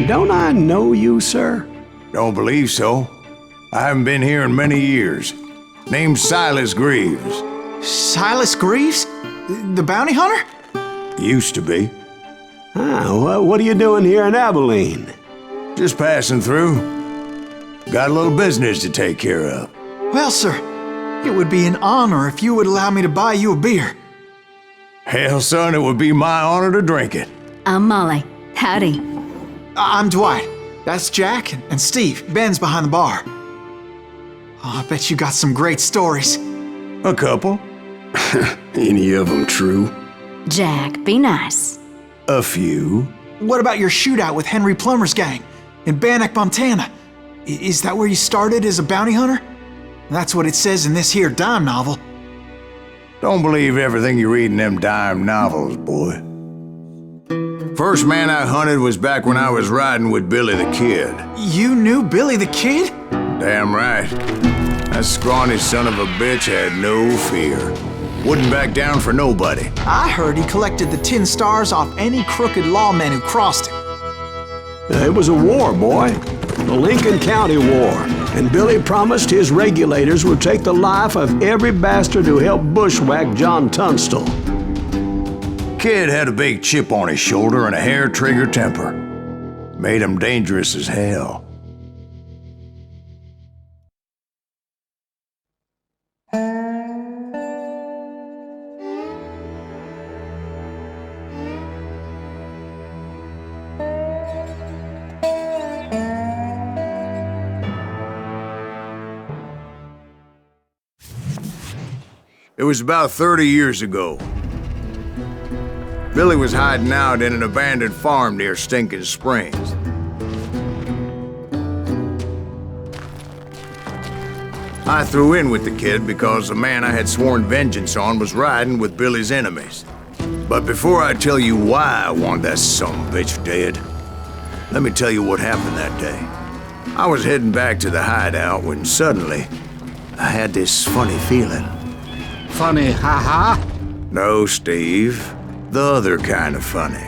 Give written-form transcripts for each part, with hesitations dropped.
don't I know you, sir? Don't believe so. I haven't been here in many years. Name's Sайласа Гривза. Sайлasa Gривза? The bounty hunter? Used to be. What are you doing here in Abilene? Just passing through. Got a little business to take care of. Well, sir, it would be an honor if you would allow me to buy you a beer. Hell, son, it would be my honor to drink it. I'm Molly. Howdy. I'm Dwight. That's Jack and Steve. Ben's behind the bar. Oh, I bet you got some great stories. A couple. Any of them true? Jack, be nice. A few. What about your shootout with Henry Plummer's gang in Bannock, Montana? Is that where you started as a bounty hunter? That's what it says in this here dime novel. Don't believe everything you read in them dime novels, boy. First man I hunted was back when I was riding with Billy the Kid. You knew Billy the Kid? Damn right. That scrawny son of a bitch had no fear. Wouldn't back down for nobody. I heard he collected the 10 stars off any crooked lawmen who crossed him. It was a war, boy. The Lincoln County War. And Billy promised his regulators would take the life of every bastard who helped bushwhack John Tunstall. Kid had a big chip on his shoulder and a hair-trigger temper. Made him dangerous as hell. It was about 30 years ago. Billy was hiding out in an abandoned farm near Stinking Springs. I threw in with the kid because the man I had sworn vengeance on was riding with Billy's enemies. But before I tell you why I want that sumbitch dead, let me tell you what happened that day. I was heading back to the hideout when suddenly I had this funny feeling. Funny, haha? No, Steve. The other kind of funny.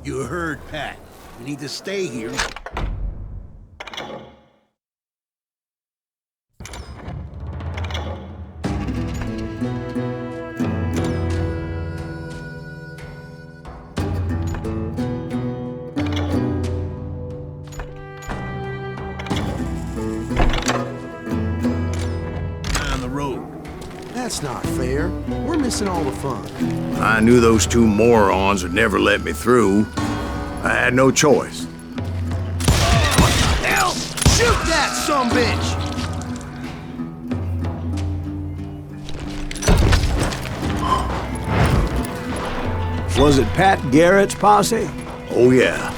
You heard, Pat. We need to stay here. That's not fair. We're missing all the fun. I knew those two morons would never let me through. I had no choice. What the hell? Shoot that sumbitch! Was it Pat Garrett's posse? Oh yeah.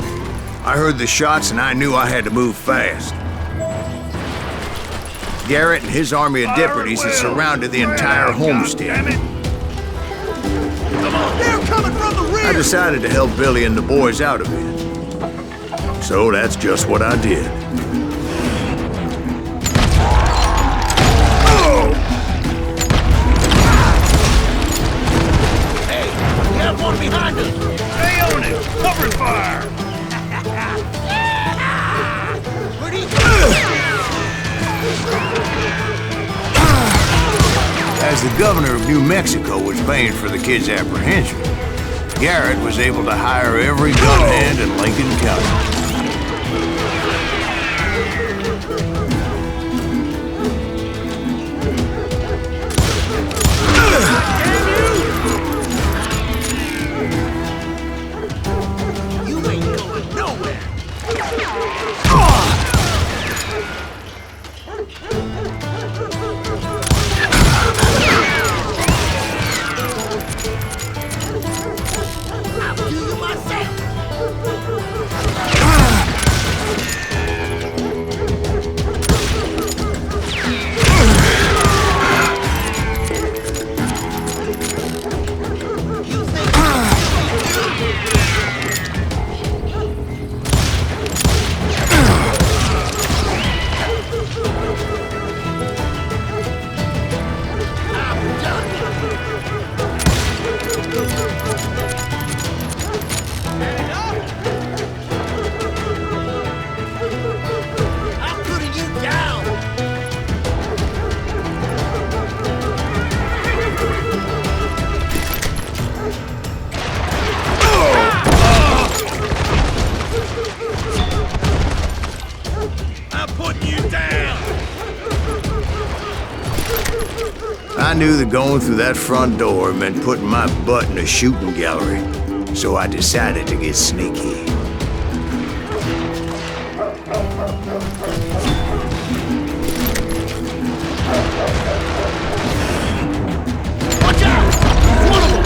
I heard the shots and I knew I had to move fast. Garrett and his army of deputies had surrounded the entire homestead. They're coming from the rear! I decided to help Billy and the boys out of it. So that's just what I did. Hey, we have one behind us! Stay on it! Cover fire! Where'd he go? As the governor of New Mexico was paying for the kid's apprehension, Garrett was able to hire every gun hand in Lincoln County. You ain't going nowhere! I'll do you myself! I knew that going through that front door meant putting my butt in a shooting gallery, so I decided to get sneaky. Watch out! One of them!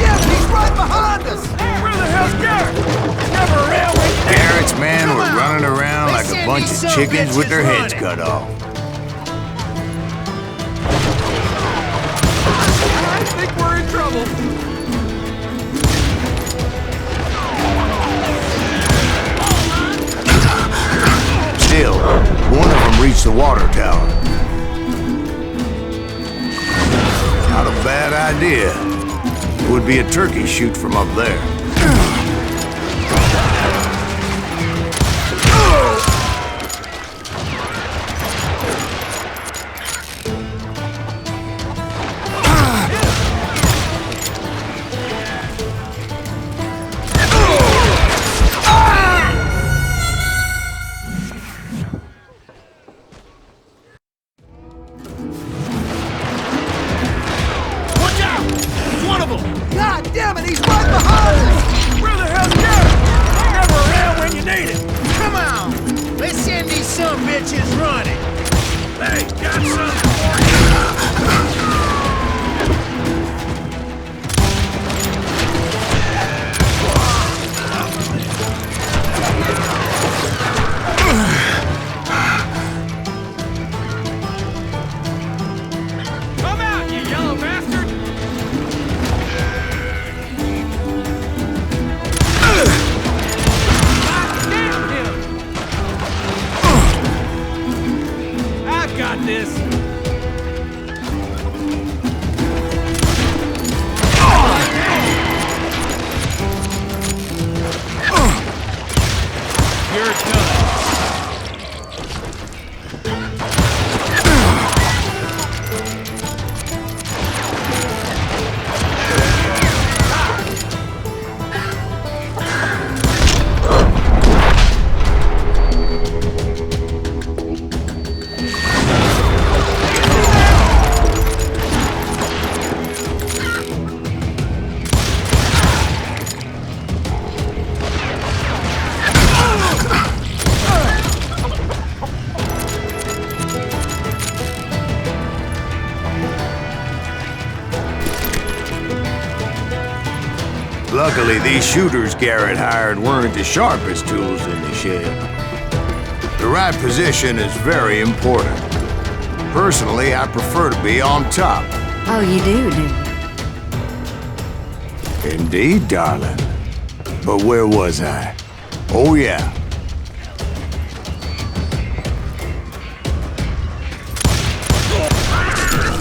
Yeah, he's right behind us! Where the hell's Garrett? Never around when you Garrett's men were running around like a bunch of chickens with their heads cut off. I think we're in trouble. Still, one of them reached the water tower. Not a bad idea. It would be a turkey shoot from up there. Watch out! It's one of them! God damn it, he's right behind us! Where the hell's Garrett? Never around when you need it. Come on! Let's send these some bitches running! Hey, got something for you. Come out, you yellow bastard! Damn him! I've got this. You're done. Luckily, these shooters Garrett hired weren't the sharpest tools in the shed. The right position is very important. Personally, I prefer to be on top. Oh, you do? Indeed, darling. But where was I? Oh, yeah.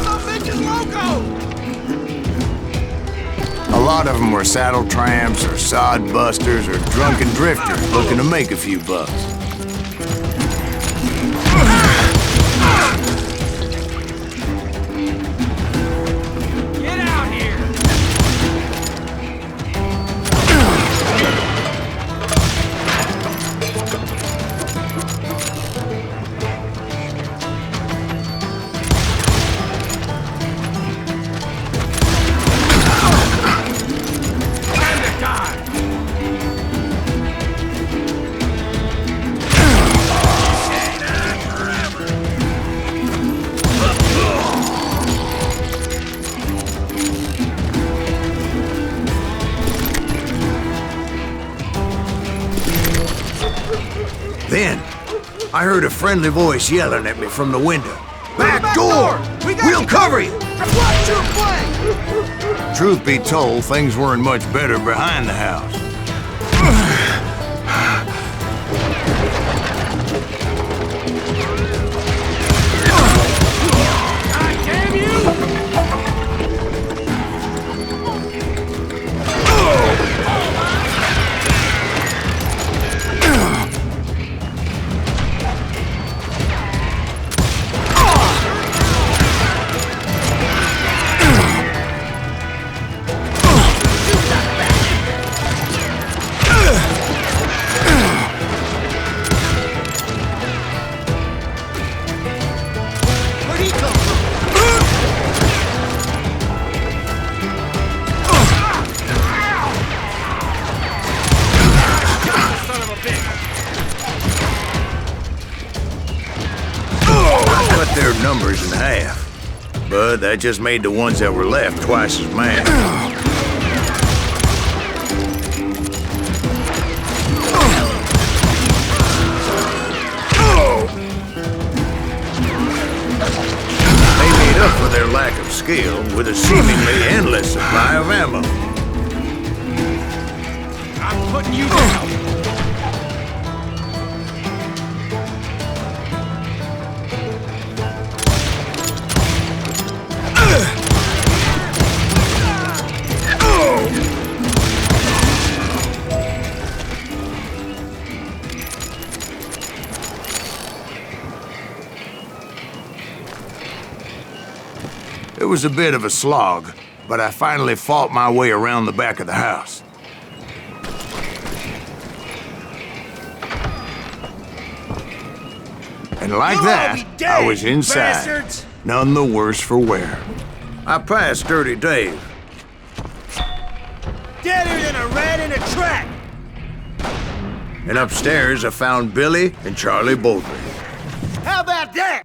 Some bitch is loco! A lot of them were saddle tramps or sod busters or drunken drifters looking to make a few bucks. Get out here! Time to die! Then, I heard a friendly voice yelling at me from the window. Back Back door! door! We'll cover you! Watch your flank! Truth be told, things weren't much better behind the house. God damn you! numbers in half. But that just made the ones that were left twice as mad. They made up for their lack of skill with a seemingly endless supply of ammo. I'm putting you down. It was a bit of a slog, but I finally fought my way around the back of the house. And like You'll all that, be dead, I was inside, bastards! none the worse for wear. I passed Dirty Dave. Deader than a rat in a trap! And upstairs, I found Billy and Charlie Bolton. How about that?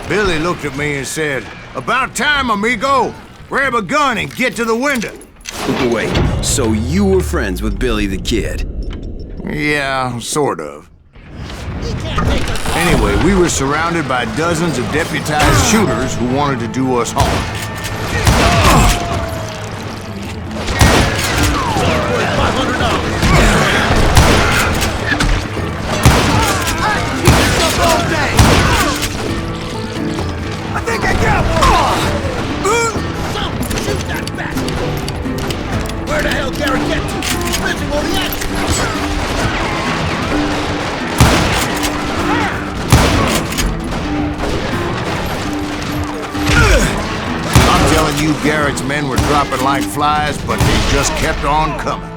Billy looked at me and said, "About time, amigo! Grab a gun and get to the window." Wait, so you were friends with Billy the Kid? Yeah, sort of. Anyway, we were surrounded by dozens of deputized shooters who wanted to do us harm. I think I got one! Shoot that bastard! Where the hell Garrett get to? He's missing all the action! I'm telling you, Garrett's men were dropping like flies, but they just kept on coming.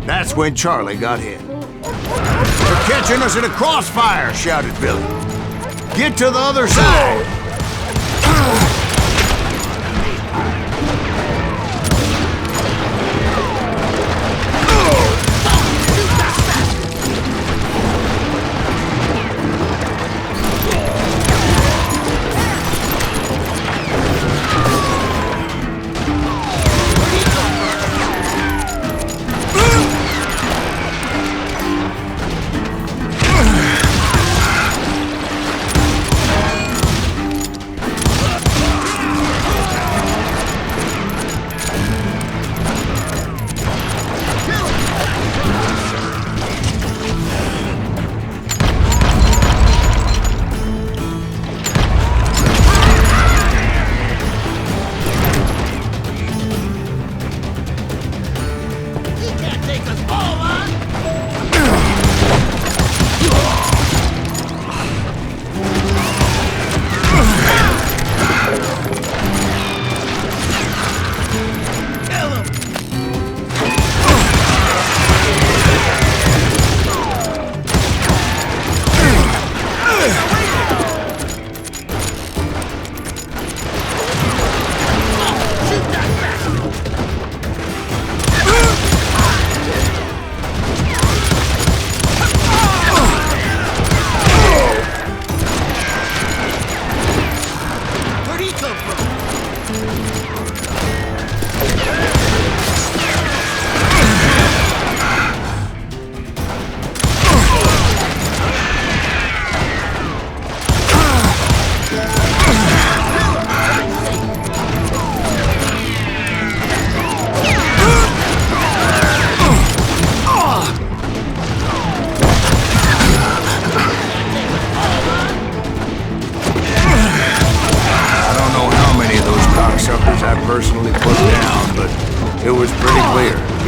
That's when Charlie got hit. "They're catching us in a crossfire," shouted Billy. "Get to the other side!"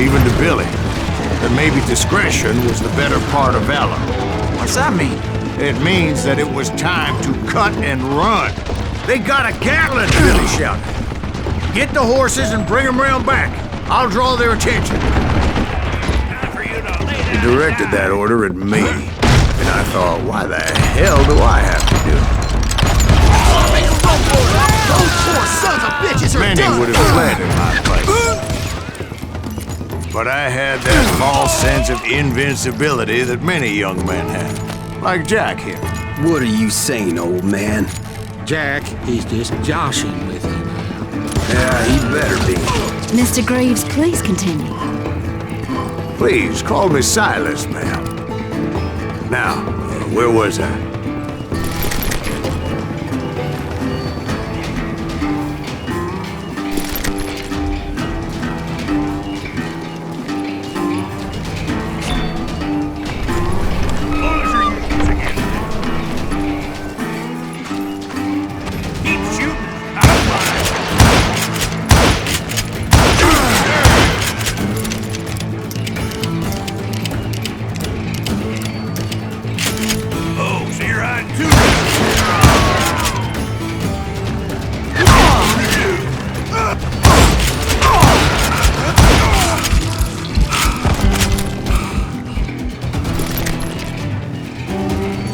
even to Billy, that maybe discretion was the better part of valor. What's that mean? It means that it was time to cut and run. They got a Gatling, Billy shouted. Get the horses and bring them round back. I'll draw their attention. He directed that order at me, and I thought, why the hell do I have to do it? Those poor sons of bitches are Many done! would have fled in my place. But I had that false sense of invincibility that many young men have. Like Jack here. What are you saying, old man? Jack, he's just joshing with you. Yeah, he better be. Mr. Greaves, please continue. Please, call me Silas, ma'am. Now, where was I?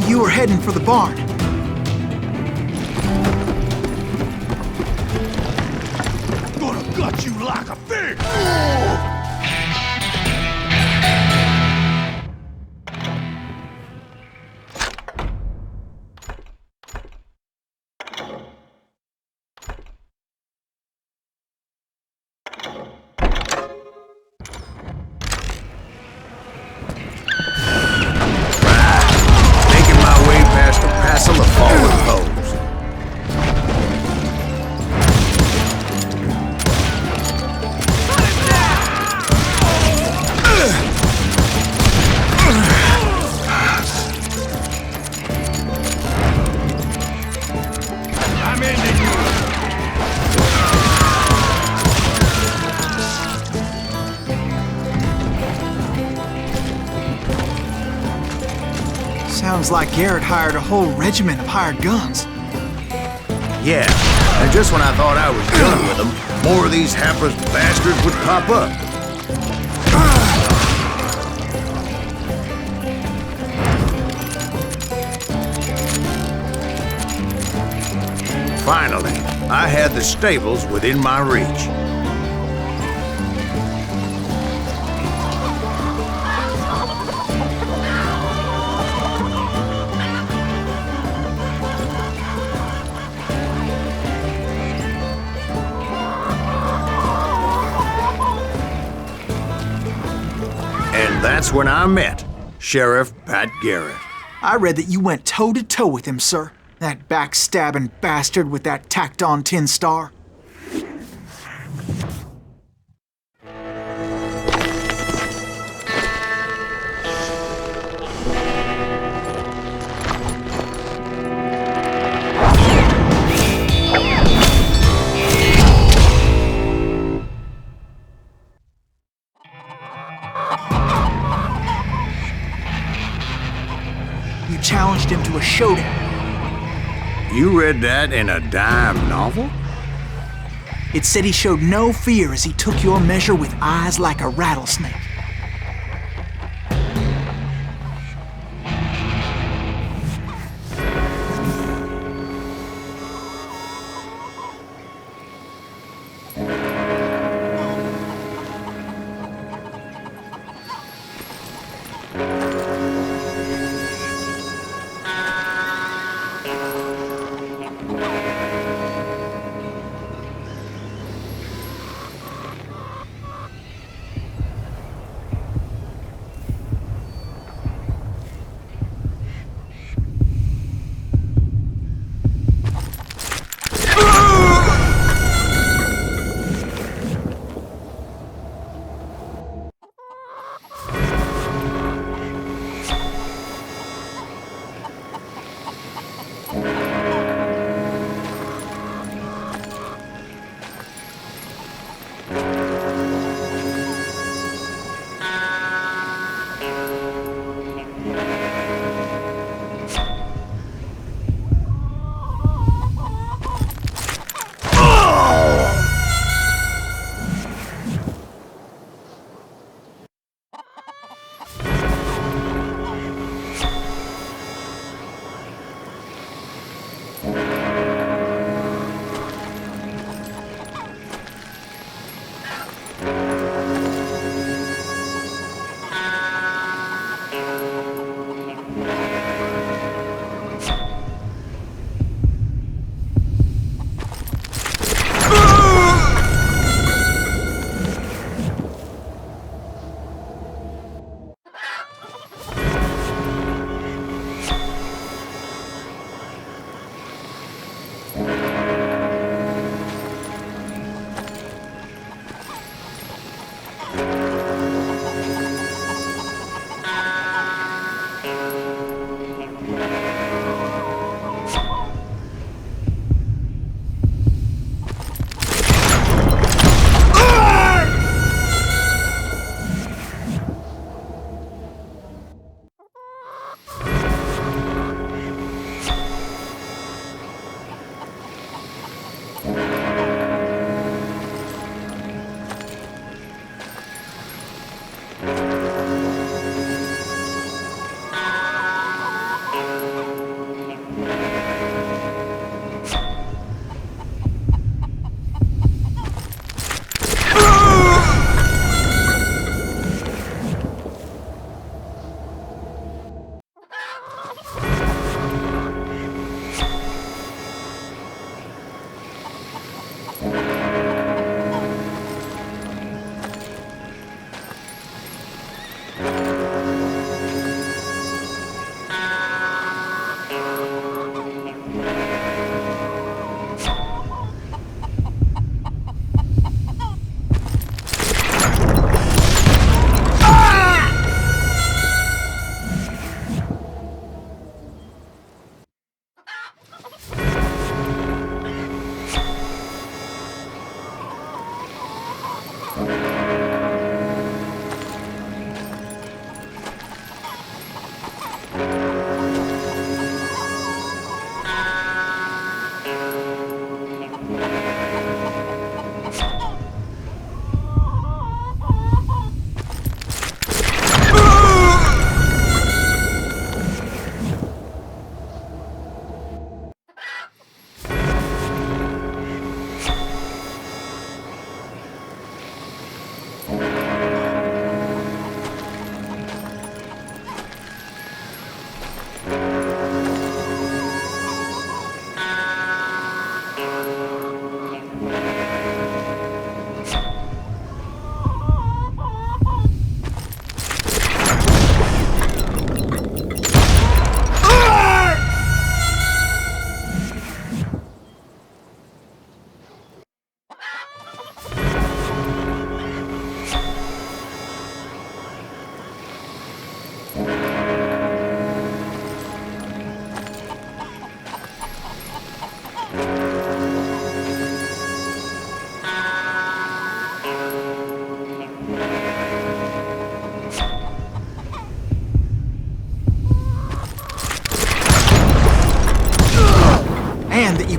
You were heading for the barn. Gonna gut you like a pig! Making my way past a passel of fallen foes. I'm ending you. Sounds like Garrett hired a whole regiment of hired guns. Yeah, and just when I thought I was done with them, more of these hapless bastards would pop up. Finally, I had the stables within my reach. And that's when I met Sheriff Pat Garrett. I read that you went toe-to-toe with him, sir. That backstabbing bastard with that tacked-on tin star. You challenged him to a showdown. You read that in a dime novel? It said he showed no fear as he took your measure with eyes like a rattlesnake.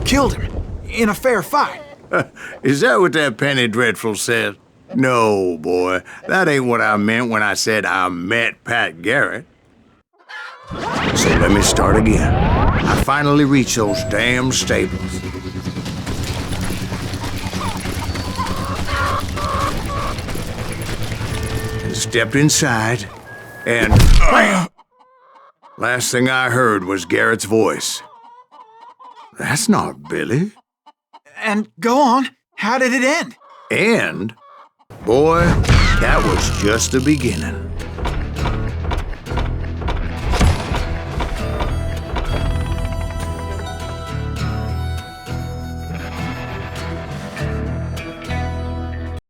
killed him in a fair fight. Is that what that penny dreadful said? No, boy. That ain't what I meant when I said I met Pat Garrett. So let me start again. I finally reached those damn stables. And stepped inside, and last thing I heard was Garrett's voice. That's not Billy. And go on. How did it end? And, boy, that was just the beginning.